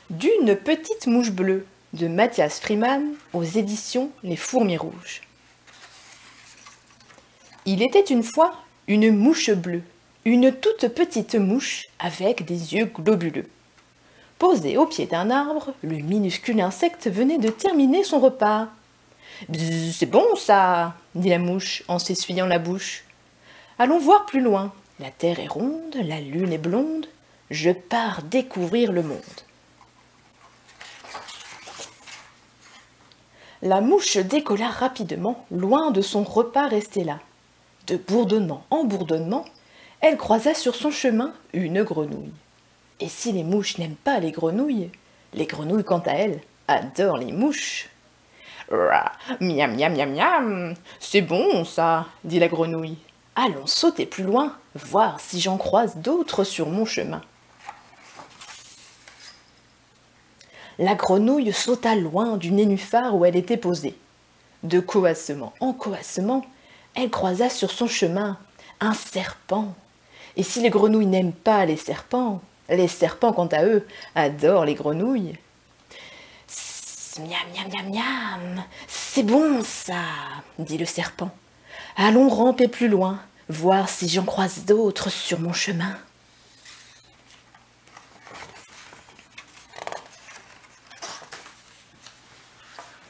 D'une petite mouche bleue de Mathias Freeman aux éditions Les Fourmis Rouges. Il était une fois une mouche bleue, une toute petite mouche avec des yeux globuleux. Posé au pied d'un arbre, le minuscule insecte venait de terminer son repas. « Bzzz, c'est bon ça !» dit la mouche en s'essuyant la bouche. « Allons voir plus loin. La terre est ronde, la lune est blonde. Je pars découvrir le monde. » La mouche décolla rapidement, loin de son repas resté là. De bourdonnement en bourdonnement, elle croisa sur son chemin une grenouille. Et si les mouches n'aiment pas les grenouilles quant à elles, adorent les mouches. « Rah, miam miam miam miam, c'est bon ça !» dit la grenouille. « Allons sauter plus loin, voir si j'en croise d'autres sur mon chemin. » La grenouille sauta loin du nénuphar où elle était posée. De coassement en coassement, elle croisa sur son chemin un serpent. Et si les grenouilles n'aiment pas les serpents quant à eux, adorent les grenouilles. « Miam, miam, miam, miam, c'est bon ça !» dit le serpent. « Allons ramper plus loin, voir si j'en croise d'autres sur mon chemin. »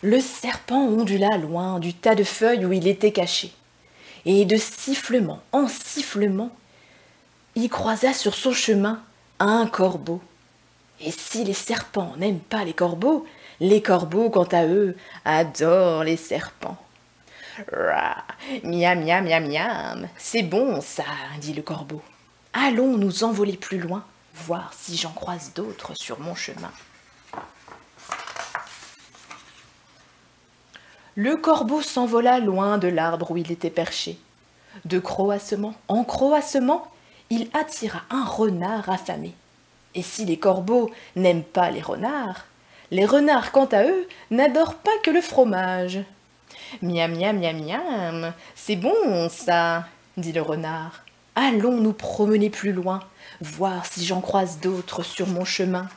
Le serpent ondula loin du tas de feuilles où il était caché. Et de sifflement en sifflement, il croisa sur son chemin un corbeau. Et si les serpents n'aiment pas les corbeaux, quant à eux, adorent les serpents. « Rah, miam, miam, miam, miam, c'est bon ça !» dit le corbeau. « Allons nous envoler plus loin, voir si j'en croise d'autres sur mon chemin. » Le corbeau s'envola loin de l'arbre où il était perché. De croassement en croassement, il attira un renard affamé. Et si les corbeaux n'aiment pas les renards quant à eux, n'adorent pas que le fromage. « Miam, miam, miam, miam, c'est bon ça !» dit le renard. « Allons nous promener plus loin, voir si j'en croise d'autres sur mon chemin. »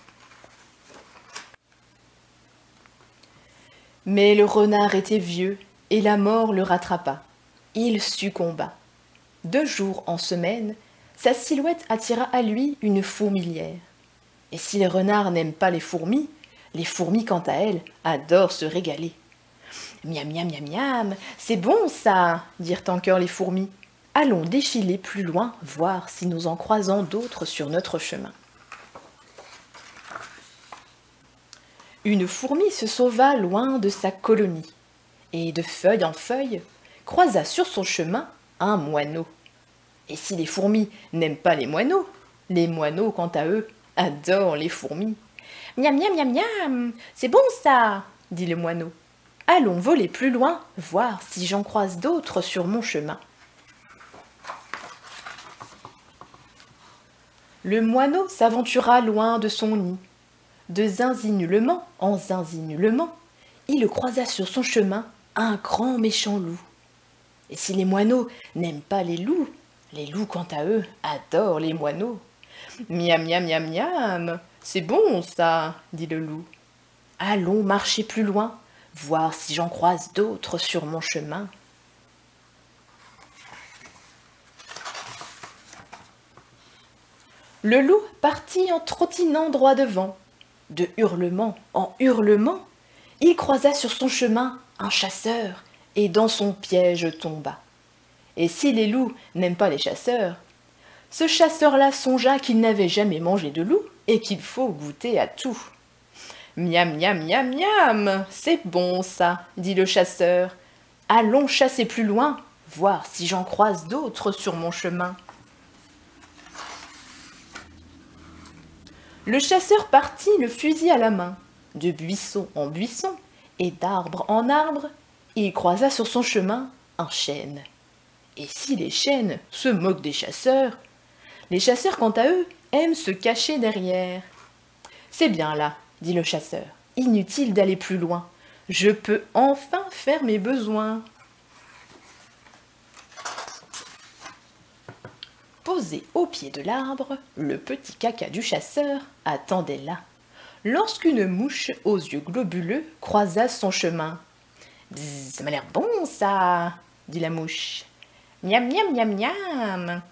Mais le renard était vieux et la mort le rattrapa. Il succomba. 2 jours en semaine, sa silhouette attira à lui une fourmilière. Et si les renards n'aiment pas les fourmis quant à elles, adorent se régaler. « Miam, miam, miam, miam, c'est bon ça !» dirent en chœur les fourmis. « Allons défiler plus loin, voir si nous en croisons d'autres sur notre chemin. » Une fourmi se sauva loin de sa colonie, et de feuille en feuille, croisa sur son chemin un moineau. Et si les fourmis n'aiment pas les moineaux quant à eux, adorent les fourmis. « Miam, miam, miam, miam, c'est bon ça !» dit le moineau. « Allons voler plus loin, voir si j'en croise d'autres sur mon chemin. » Le moineau s'aventura loin de son nid. De zinzinulement en zinzinulement, il croisa sur son chemin un grand méchant loup. Et si les moineaux n'aiment pas les loups quant à eux, adorent les moineaux. « Miam, miam, miam, miam, c'est bon ça !» dit le loup. « Allons marcher plus loin, voir si j'en croise d'autres sur mon chemin. » Le loup partit en trottinant droit devant. De hurlement en hurlement, il croisa sur son chemin un chasseur et dans son piège tomba. Et si les loups n'aiment pas les chasseurs, ce chasseur-là songea qu'il n'avait jamais mangé de loup et qu'il faut goûter à tout. « Miam, miam, miam, miam, c'est bon ça !» dit le chasseur. « Allons chasser plus loin, voir si j'en croise d'autres sur mon chemin. » Le chasseur partit le fusil à la main. De buisson en buisson et d'arbre en arbre, il croisa sur son chemin un chêne. Et si les chênes se moquent des chasseurs, les chasseurs quant à eux aiment se cacher derrière. « C'est bien là, » dit le chasseur, « inutile d'aller plus loin, je peux enfin faire mes besoins. » Posé au pied de l'arbre, le petit caca du chasseur attendait là. lorsqu'une mouche aux yeux globuleux croisa son chemin. « Bzzz, ça m'a l'air bon ça !» dit la mouche. « Miam, miam, miam, miam !»